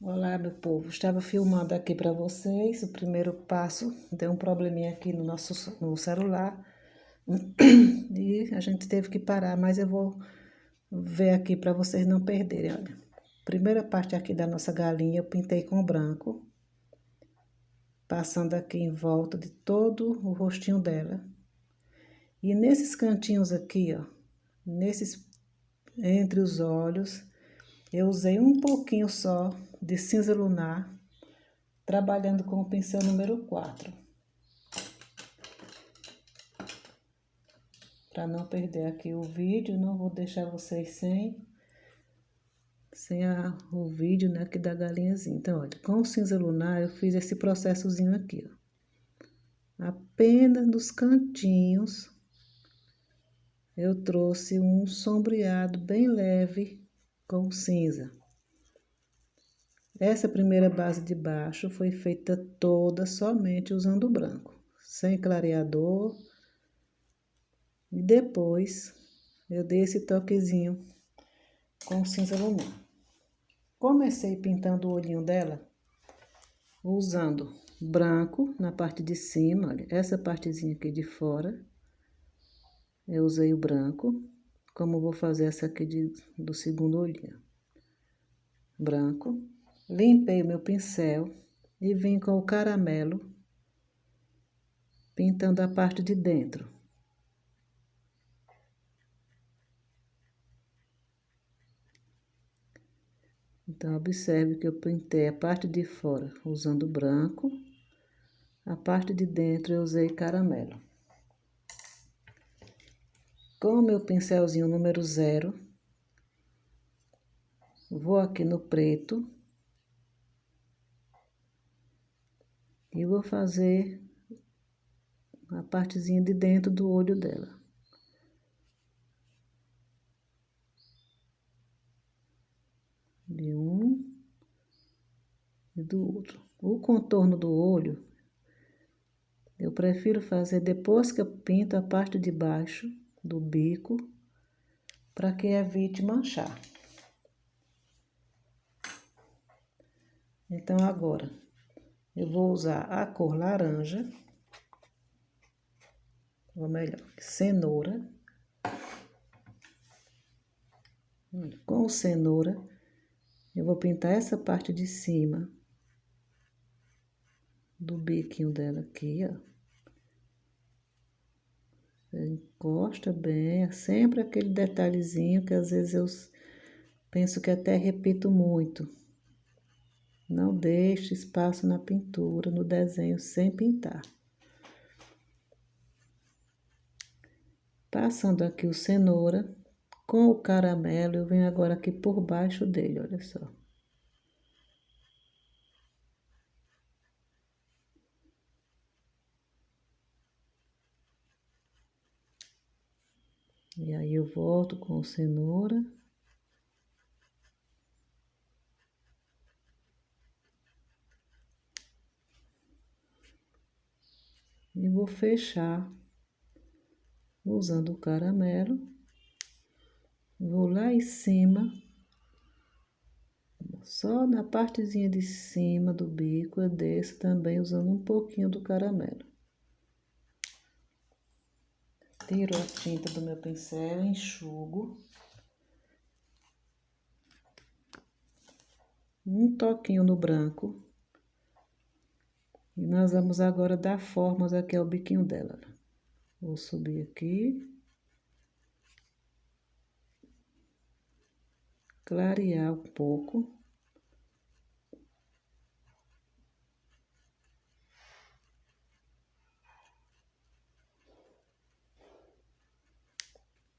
Olá, meu povo. Estava filmando aqui para vocês o primeiro passo. Deu um probleminha aqui no celular e a gente teve que parar, mas eu vou ver aqui para vocês não perderem. Olha, primeira parte aqui da nossa galinha eu pintei com branco, passando aqui em volta de todo o rostinho dela. E nesses cantinhos aqui, ó, entre os olhos, eu usei um pouquinho só de cinza lunar, trabalhando com o pincel número 4. Para não perder aqui o vídeo, não vou deixar vocês sem o vídeo, né, aqui da galinhazinha. Então, olha, com o cinza lunar eu fiz esse processozinho aqui, ó. Apenas nos cantinhos eu trouxe um sombreado bem leve com cinza. Essa primeira base de baixo foi feita toda somente usando o branco, sem clareador. E depois eu dei esse toquezinho com cinza lunar. Comecei pintando o olhinho dela usando branco na parte de cima, olha, essa partezinha aqui de fora. Eu usei o branco, como eu vou fazer essa aqui do segundo olhinho. Branco. Limpei o meu pincel e vim com o caramelo pintando a parte de dentro. Então, observe que eu pintei a parte de fora usando branco, a parte de dentro eu usei caramelo. Com o meu pincelzinho número 0, vou aqui no preto e vou fazer a partezinha de dentro do olho dela. De um e do outro. O contorno do olho, eu prefiro fazer depois que eu pinto a parte de baixo do bico, para que evite manchar. Então, agora, eu vou usar a cor laranja, ou melhor, cenoura. Com o cenoura, eu vou pintar essa parte de cima do biquinho dela aqui, ó. Você encosta bem, é sempre aquele detalhezinho que às vezes eu penso que até repito muito. Não deixe espaço na pintura, no desenho, sem pintar. Passando aqui o cenoura, com o caramelo, eu venho agora aqui por baixo dele, olha só. E aí eu volto com o cenoura. E vou fechar usando o caramelo. Vou lá em cima, só na partezinha de cima do bico, eu desço também usando um pouquinho do caramelo. Tiro a tinta do meu pincel, enxugo. Um toquinho no branco. E nós vamos agora dar formas aqui ao biquinho dela. Vou subir aqui. Clarear um pouco.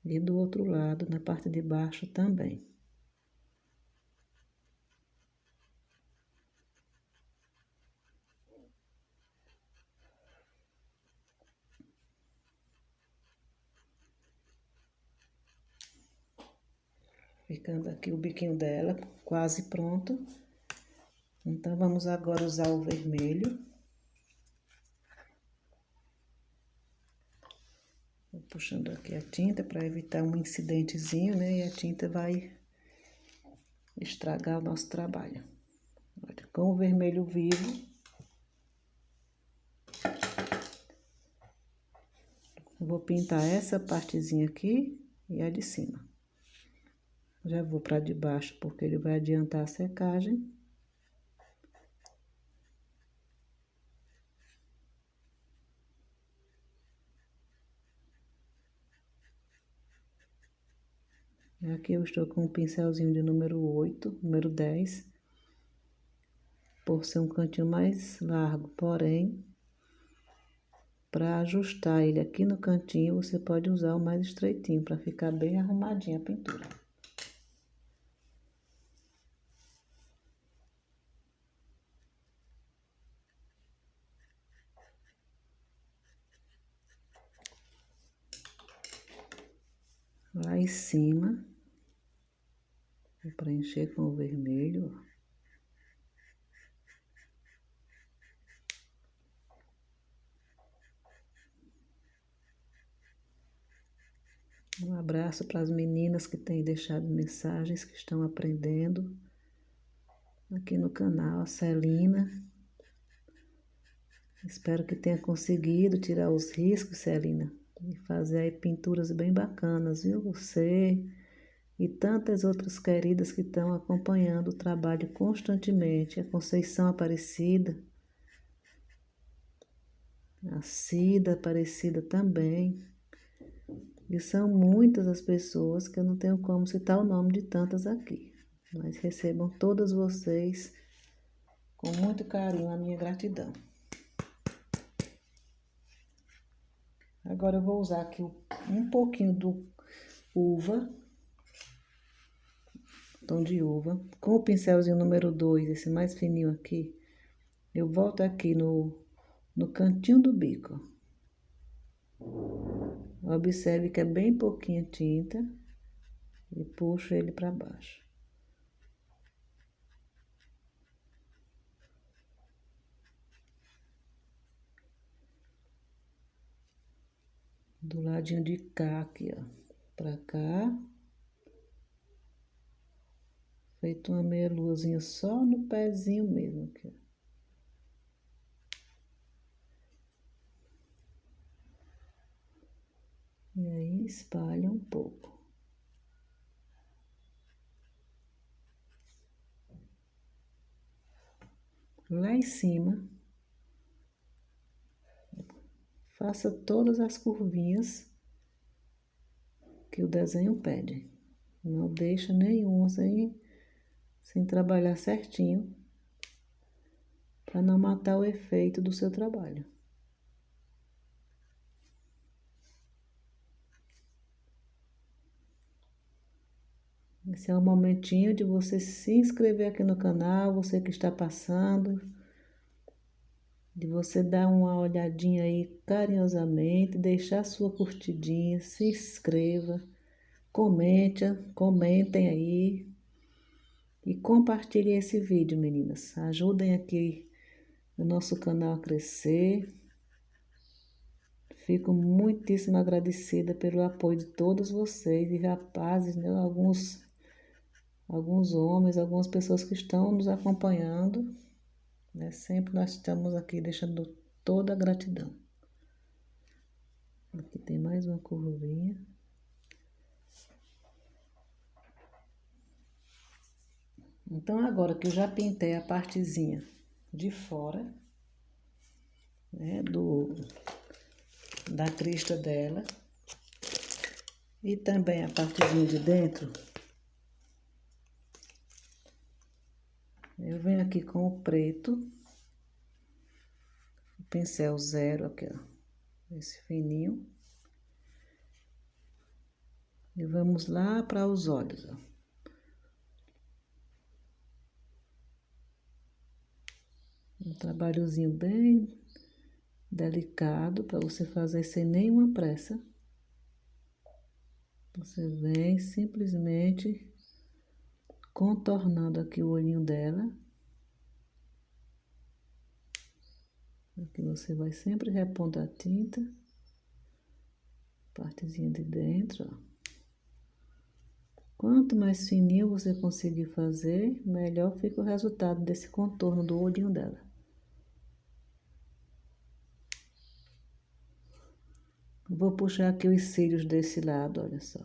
E do outro lado, na parte de baixo também. Ficando aqui o biquinho dela, quase pronto. Então, vamos agora usar o vermelho. Vou puxando aqui a tinta para evitar um incidentezinho, né? E a tinta vai estragar o nosso trabalho. com o vermelho vivo. Vou pintar essa partezinha aqui e a de cima. Já vou para de baixo, porque ele vai adiantar a secagem. Aqui eu estou com um pincelzinho de número 8, número 10. Por ser um cantinho mais largo, porém, para ajustar ele aqui no cantinho, você pode usar o mais estreitinho, para ficar bem arrumadinha a pintura. Lá em cima, vou preencher com o vermelho, ó. Um abraço para as meninas que têm deixado mensagens, que estão aprendendo aqui no canal, a Celina. Espero que tenha conseguido tirar os riscos, Celina, e fazer aí pinturas bem bacanas, viu? Você e tantas outras queridas que estão acompanhando o trabalho constantemente. A Conceição Aparecida, a Cida Aparecida também. E são muitas as pessoas que eu não tenho como citar o nome de tantas aqui. Mas recebam todas vocês com muito carinho a minha gratidão. Agora eu vou usar aqui um pouquinho do uva, tom de uva, com o pincelzinho número 2, esse mais fininho aqui. Eu volto aqui no cantinho do bico. Observe que é bem pouquinha tinta e puxo ele para baixo. Do ladinho de cá aqui, ó, pra cá. Feito uma meia luazinha só no pezinho mesmo aqui, ó. E aí espalha um pouco. Lá em cima, faça todas as curvinhas que o desenho pede. Não deixa nenhuma sem trabalhar certinho, para não matar o efeito do seu trabalho. Esse é o momentinho de você se inscrever aqui no canal, você que está passando, de você dar uma olhadinha aí carinhosamente, deixar sua curtidinha, se inscreva, comentem aí e compartilhem esse vídeo, meninas. Ajudem aqui o nosso canal a crescer. Fico muitíssimo agradecida pelo apoio de todos vocês e rapazes, né? Alguns homens, algumas pessoas que estão nos acompanhando, né? Sempre nós estamos aqui deixando toda a gratidão. Aqui tem mais uma curvinha. Então, agora que eu já pintei a partezinha de fora, né, da crista dela, e também a partezinha de dentro, eu venho aqui com o preto, o pincel 0 aqui, ó, esse fininho, e vamos lá para os olhos, ó. Um trabalhozinho bem delicado para você fazer sem nenhuma pressa. Você vem simplesmente contornando aqui o olhinho dela. Aqui você vai sempre repondo a tinta. Partezinha de dentro, ó. Quanto mais fininho você conseguir fazer, melhor fica o resultado desse contorno do olhinho dela. Vou puxar aqui os cílios desse lado, olha só.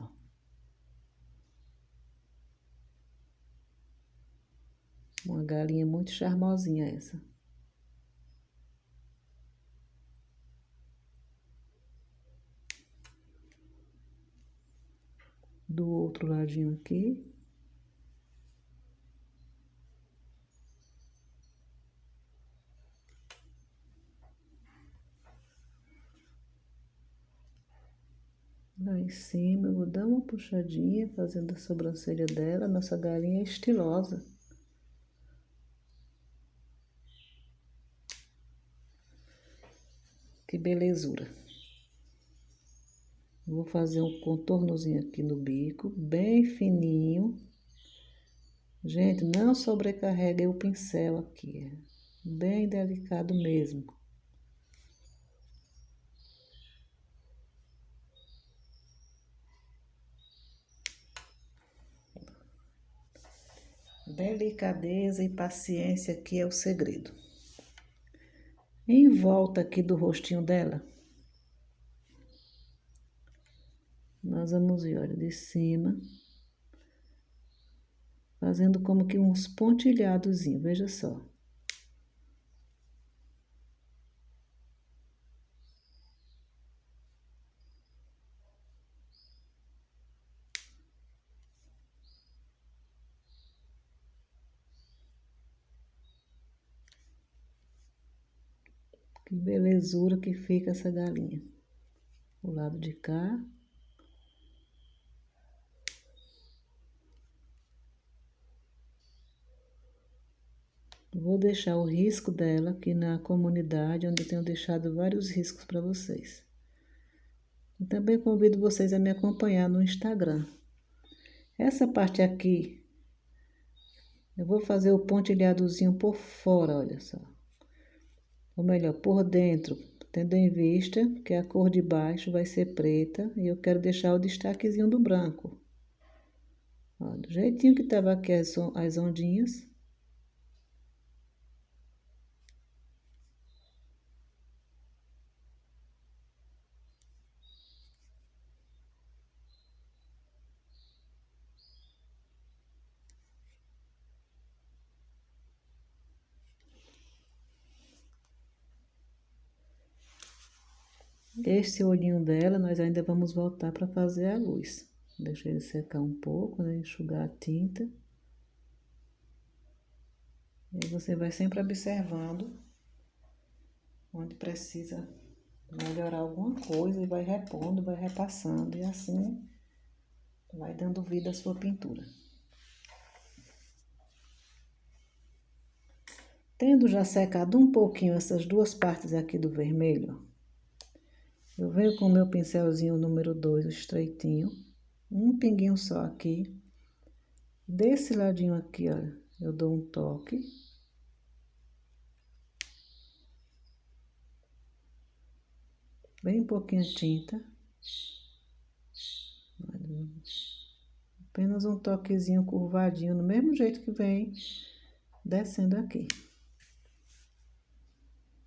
Uma galinha muito charmosinha essa. Do outro ladinho aqui. Lá em cima, eu vou dar uma puxadinha, fazendo a sobrancelha dela. Nossa galinha é estilosa. Que belezura. Vou fazer um contornozinho aqui no bico, bem fininho. Gente, não sobrecarregue o pincel aqui, bem delicado mesmo. Delicadeza e paciência aqui é o segredo. Em volta aqui do rostinho dela, nós vamos ir, olha, de cima, fazendo como que uns pontilhadozinhos, veja só. Que belezura que fica essa galinha. O lado de cá. Vou deixar o risco dela aqui na comunidade, onde eu tenho deixado vários riscos para vocês. E também convido vocês a me acompanhar no Instagram. Essa parte aqui, eu vou fazer o pontilhadozinho por fora, olha só. Ou melhor, por dentro, tendo em vista que a cor de baixo vai ser preta e eu quero deixar o destaquezinho do branco. Ó, do jeitinho que tava aqui as ondinhas. Esse olhinho dela, nós ainda vamos voltar para fazer a luz. Deixa ele secar um pouco, né? Enxugar a tinta. E você vai sempre observando onde precisa melhorar alguma coisa e vai repondo, vai repassando e assim vai dando vida à sua pintura. Tendo já secado um pouquinho essas duas partes aqui do vermelho, eu venho com o meu pincelzinho número 2, o estreitinho, um pinguinho só aqui. Desse ladinho aqui, olha, eu dou um toque. Bem pouquinho de tinta. Apenas um toquezinho curvadinho, do mesmo jeito que vem descendo aqui.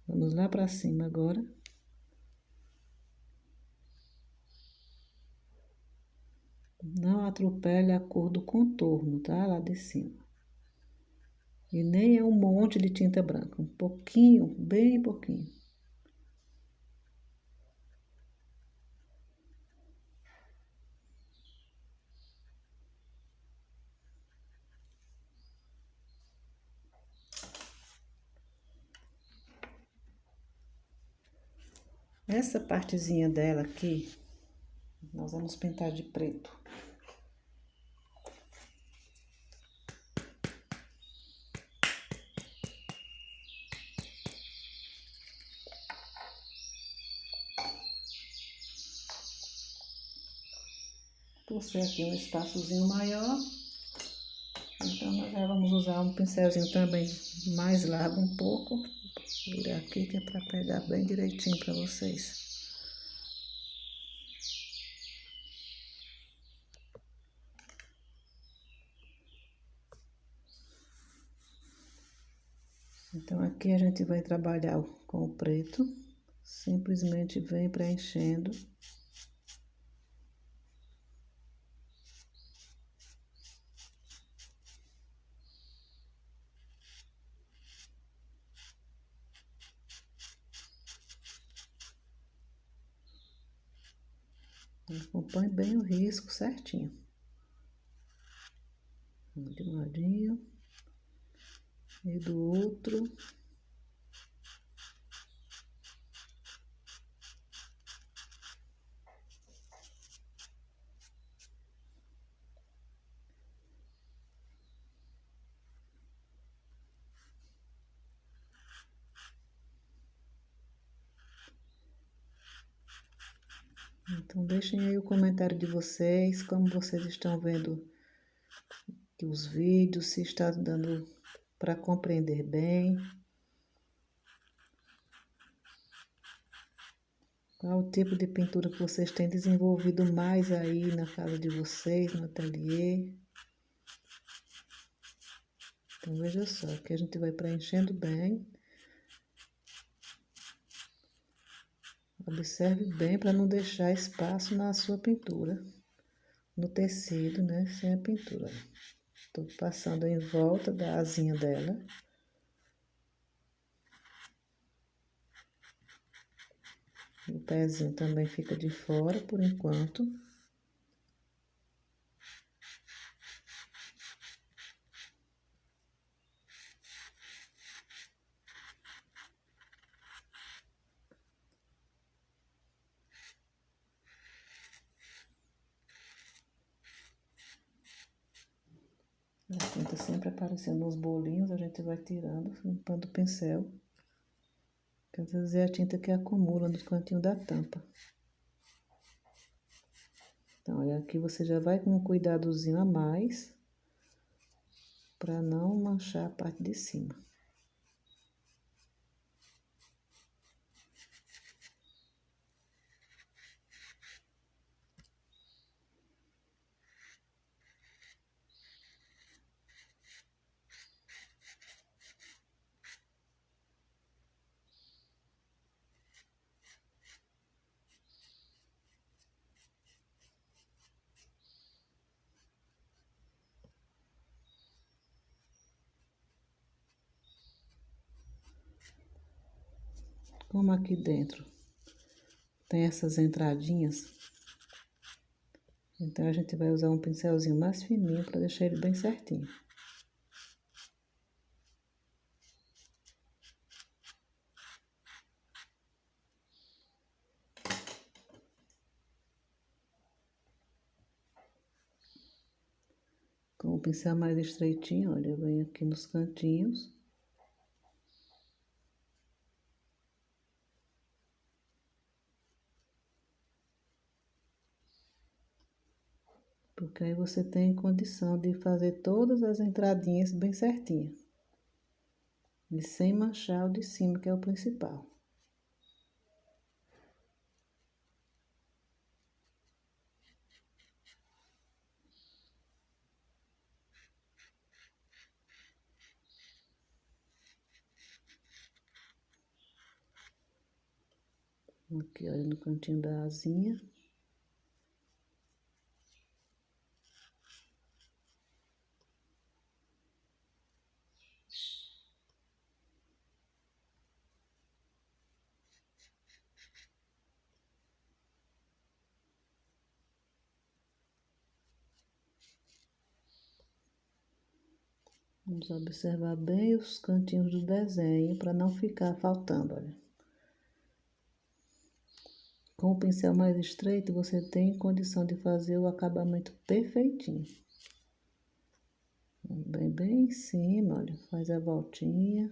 Vamos lá pra cima agora. Não atropele a cor do contorno, tá? Lá de cima. E nem é um monte de tinta branca, um pouquinho, bem pouquinho. Essa partezinha dela aqui, nós vamos pintar de preto. Por ser aqui um espaçozinho maior, então nós já vamos usar um pincelzinho também mais largo um pouco. Vou virar aqui que é para pegar bem direitinho para vocês. Então, aqui a gente vai trabalhar com o preto, simplesmente vem preenchendo. Acompanhe bem o risco certinho. De um ladinho e do outro. Então, deixem aí o comentário de vocês, como vocês estão vendo os vídeos, se está dando para compreender bem. Qual o tipo de pintura que vocês têm desenvolvido mais aí na casa de vocês, no ateliê. Então, veja só, que a gente vai preenchendo bem. Observe bem para não deixar espaço na sua pintura, no tecido, né, sem a pintura. Estou passando em volta da asinha dela. O pezinho também fica de fora por enquanto. A tinta sempre aparecendo nos bolinhos, a gente vai tirando, limpando o pincel. Que às vezes é a tinta que acumula no cantinho da tampa. Então, olha, aqui você já vai com um cuidadozinho a mais, para não manchar a parte de cima. Como aqui dentro tem essas entradinhas, então a gente vai usar um pincelzinho mais fininho para deixar ele bem certinho. Com o pincel mais estreitinho, olha, eu venho aqui nos cantinhos. Porque aí você tem condição de fazer todas as entradinhas bem certinho. E sem manchar o de cima, que é o principal. Aqui, olha, no cantinho da asinha. Vamos observar bem os cantinhos do desenho para não ficar faltando, olha. Com o pincel mais estreito, você tem condição de fazer o acabamento perfeitinho. Bem em cima, olha, faz a voltinha.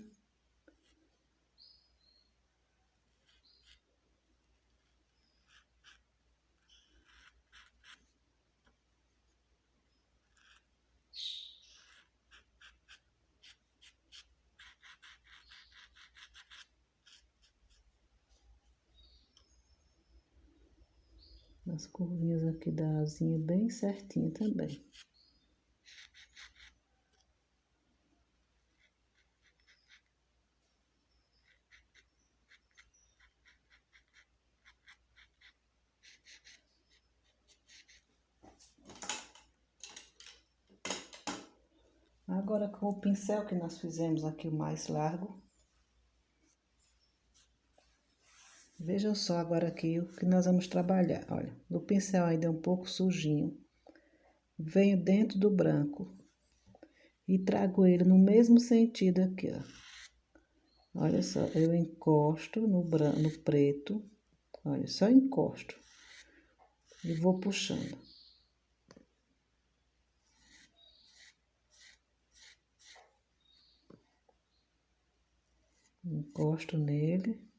As curvinhas aqui da asinha bem certinho também. Agora com o pincel que nós fizemos aqui o mais largo. Vejam só agora aqui o que nós vamos trabalhar. Olha, o pincel ainda é um pouco sujinho. Venho dentro do branco e trago ele no mesmo sentido aqui, ó. Olha só, eu encosto no preto. Olha, só encosto. E vou puxando. Encosto nele.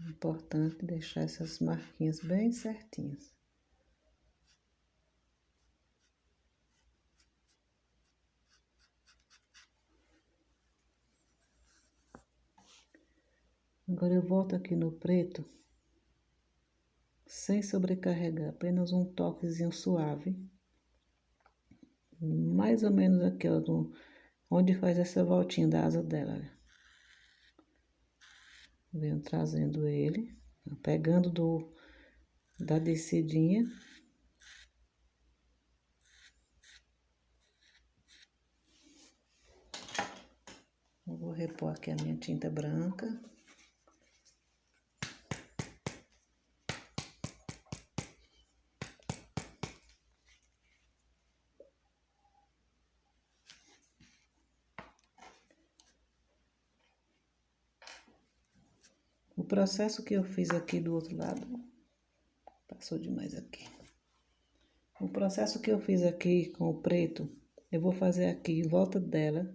Importante deixar essas marquinhas bem certinhas. Agora eu volto aqui no preto, sem sobrecarregar, apenas um toquezinho suave. Mais ou menos aqui, ó, onde faz essa voltinha da asa dela, olha. Venho trazendo ele, pegando da descidinha. Eu vou repor aqui a minha tinta branca. O processo que eu fiz aqui do outro lado, passou demais aqui. O processo que eu fiz aqui com o preto, eu vou fazer aqui em volta dela.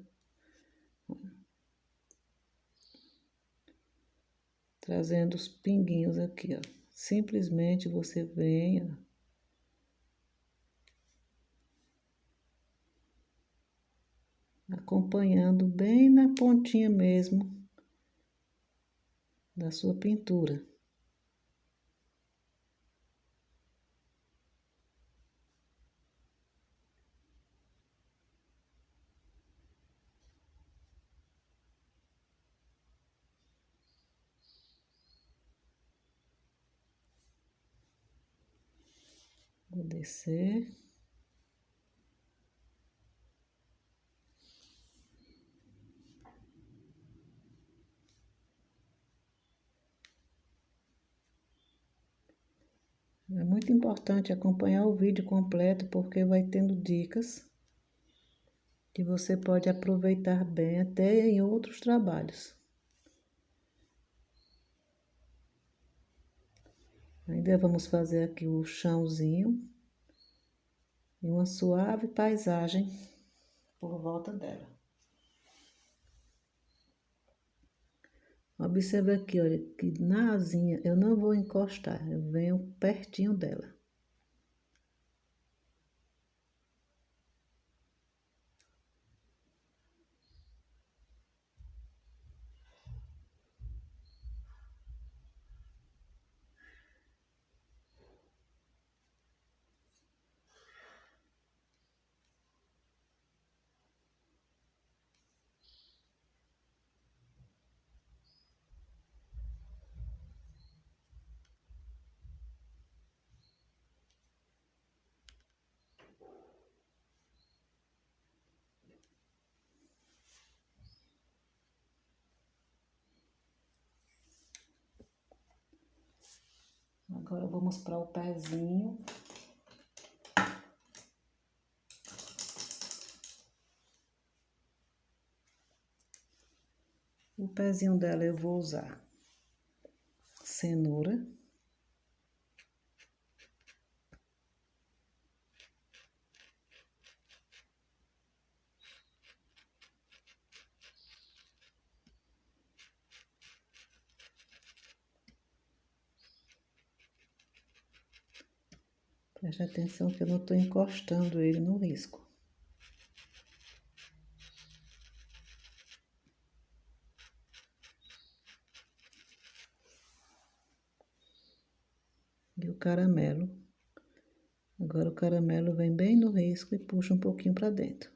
Trazendo os pinguinhos aqui, ó. Simplesmente você vem, ó. Acompanhando bem na pontinha mesmo da sua pintura. Vou descer. É muito importante acompanhar o vídeo completo, porque vai tendo dicas que você pode aproveitar bem até em outros trabalhos. Ainda vamos fazer aqui o chãozinho e uma suave paisagem por volta dela. Observe aqui, olha, que na asinha eu não vou encostar, eu venho pertinho dela. Agora vamos para o pezinho. O pezinho dela eu vou usar cenoura. Preste atenção que eu não estou encostando ele no risco. E o caramelo. Agora o caramelo vem bem no risco e puxa um pouquinho para dentro.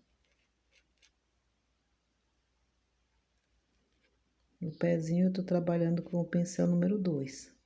No pezinho eu tô trabalhando com o pincel número 2.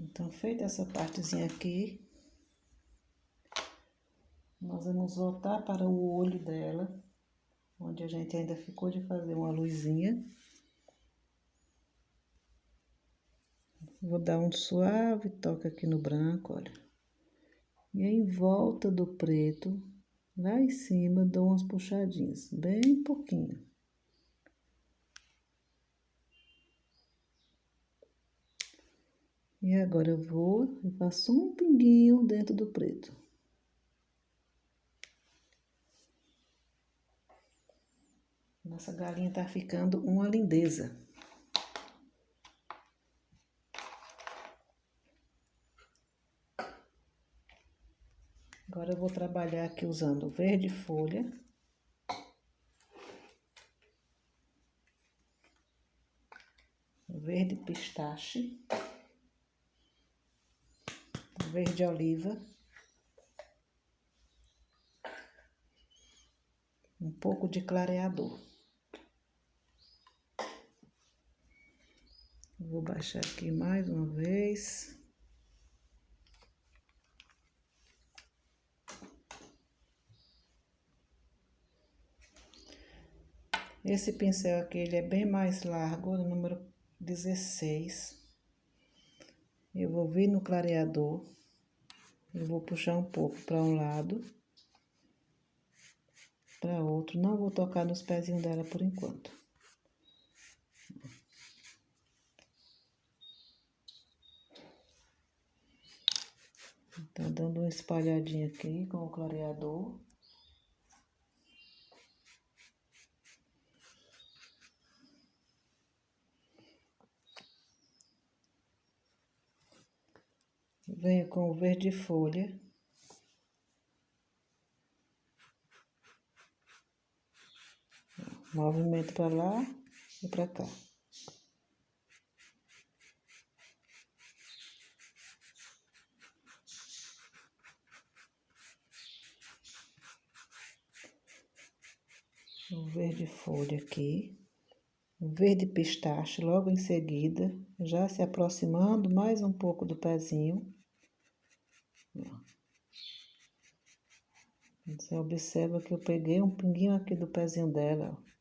Então, feita essa partezinha aqui, nós vamos voltar para o olho dela, onde a gente ainda ficou de fazer uma luzinha. Vou dar um suave toque aqui no branco, olha. E em volta do preto, lá em cima, dou umas puxadinhas, bem pouquinho. E agora eu vou e faço um pinguinho dentro do preto. Nossa galinha tá ficando uma lindeza. Agora eu vou trabalhar aqui usando verde folha. Verde pistache. Verde oliva. Um pouco de clareador. Vou baixar aqui mais uma vez. Esse pincel aqui, ele é bem mais largo, o número 16. Eu vou vir no clareador. Eu vou puxar um pouco para um lado. Para outro. Não vou tocar nos pezinhos dela por enquanto. Então, dando uma espalhadinha aqui com o clareador. Venho com o verde folha. Movimento para lá e para cá. O verde folha aqui. O verde pistache logo em seguida, já se aproximando mais um pouco do pezinho. Você observa que eu peguei um pinguinho aqui do pezinho dela, ó.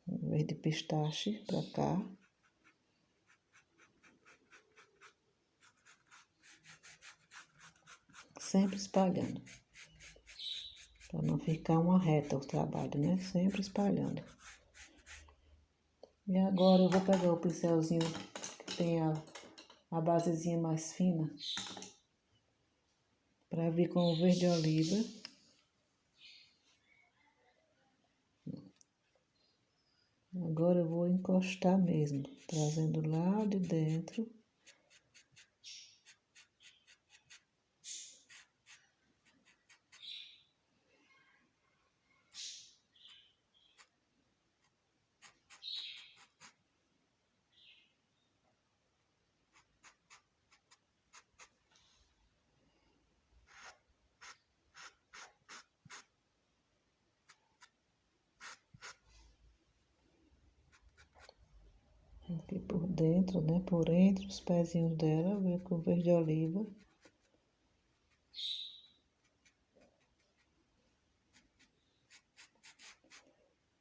O verde pistache pra cá. Sempre espalhando. Pra não ficar uma reta o trabalho, né? Sempre espalhando. E agora eu vou pegar o pincelzinho que tem a basezinha mais fina. Pra vir com o verde oliva. Agora eu vou encostar mesmo, trazendo lá de dentro. Aqui por dentro, né? Por entre os pezinhos dela, ver com verde oliva.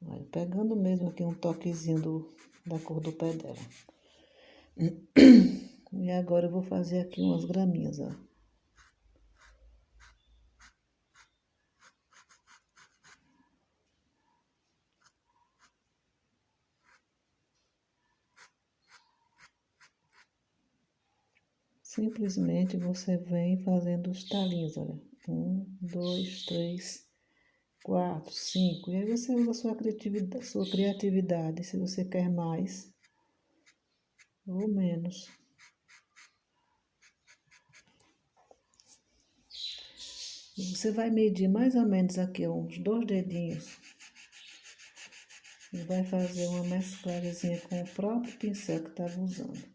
Vai pegando mesmo aqui um toquezinho da cor do pé dela. E agora eu vou fazer aqui umas graminhas, ó. Simplesmente você vem fazendo os talinhos, olha. 1, 2, 3, 4, 5. E aí você usa a sua criatividade, se você quer mais ou menos. E você vai medir mais ou menos aqui uns 2 dedinhos. E vai fazer uma mesclagemzinha com o próprio pincel que estava usando.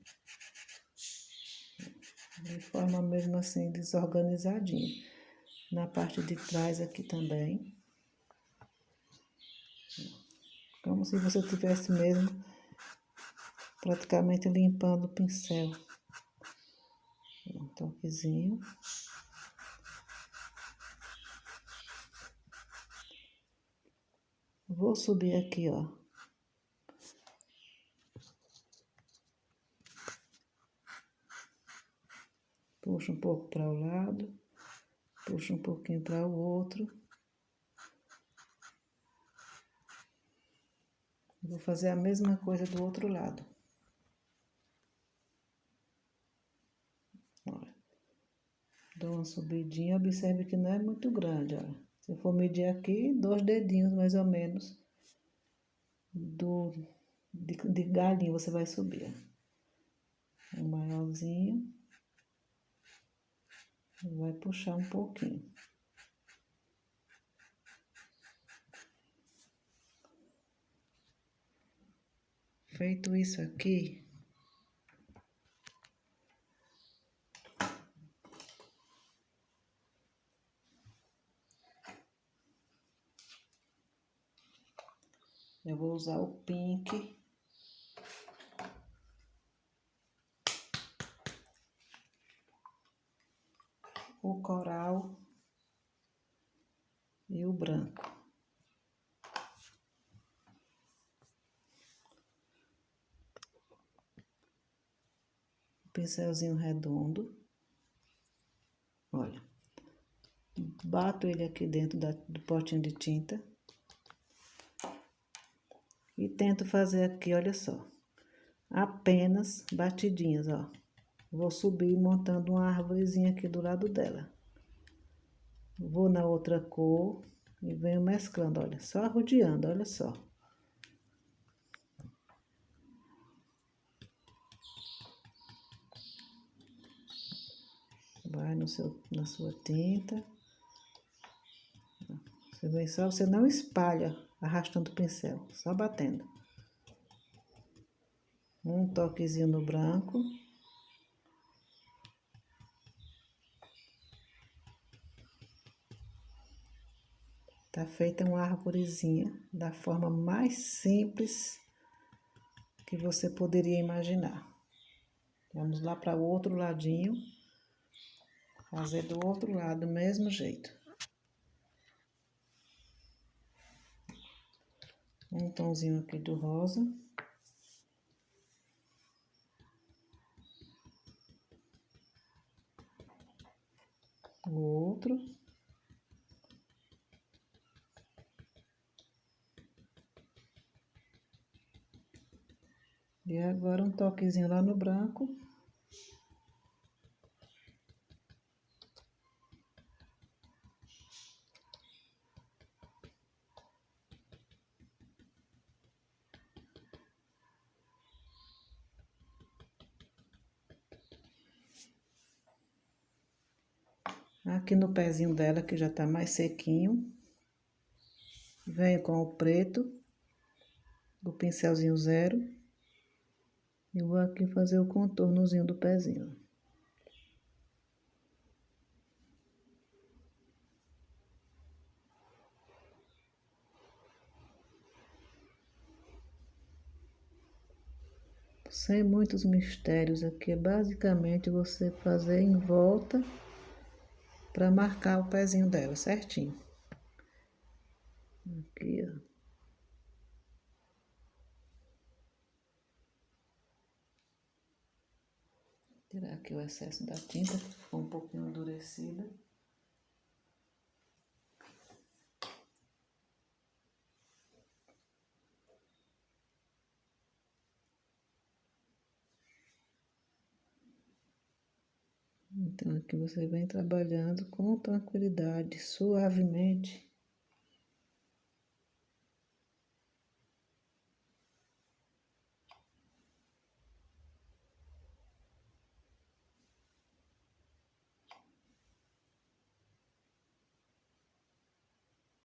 De forma mesmo assim desorganizadinha. Na parte de trás aqui também. Como se você tivesse mesmo praticamente limpando o pincel. Um toquezinho. Vou subir aqui, ó. Puxa um pouco para o lado. Puxa um pouquinho para o outro. Vou fazer a mesma coisa do outro lado. Olha. Dou uma subidinha, observe que não é muito grande, olha. Se eu for medir aqui, 2 dedinhos mais ou menos de galinho você vai subir. Um maiorzinho. Vai puxar um pouquinho. Feito isso aqui, eu vou usar o pink. O coral e o branco. Pincelzinho redondo. Olha. Bato ele aqui dentro do potinho de tinta. E tento fazer aqui, olha só. Apenas batidinhas, ó. Vou subir montando uma árvorezinha aqui do lado dela. Vou na outra cor e venho mesclando, olha. Só rodeando, olha só. Vai na sua tinta. Você vem só, você não espalha arrastando o pincel, só batendo. Um toquezinho no branco. Tá feita uma arvorezinha da forma mais simples que você poderia imaginar. Vamos lá para o outro ladinho. Fazer do outro lado do mesmo jeito. Um tomzinho aqui do rosa. O outro. E agora um toquezinho lá no branco. Aqui no pezinho dela, que já tá mais sequinho. Venho com o preto, o pincelzinho 0. E vou aqui fazer o contornozinho do pezinho. sem muitos mistérios aqui. É basicamente você fazer em volta para marcar o pezinho dela certinho. Aqui, ó. Tirar aqui o excesso da tinta, que ficou um pouquinho endurecida. Então aqui você vem trabalhando com tranquilidade, suavemente.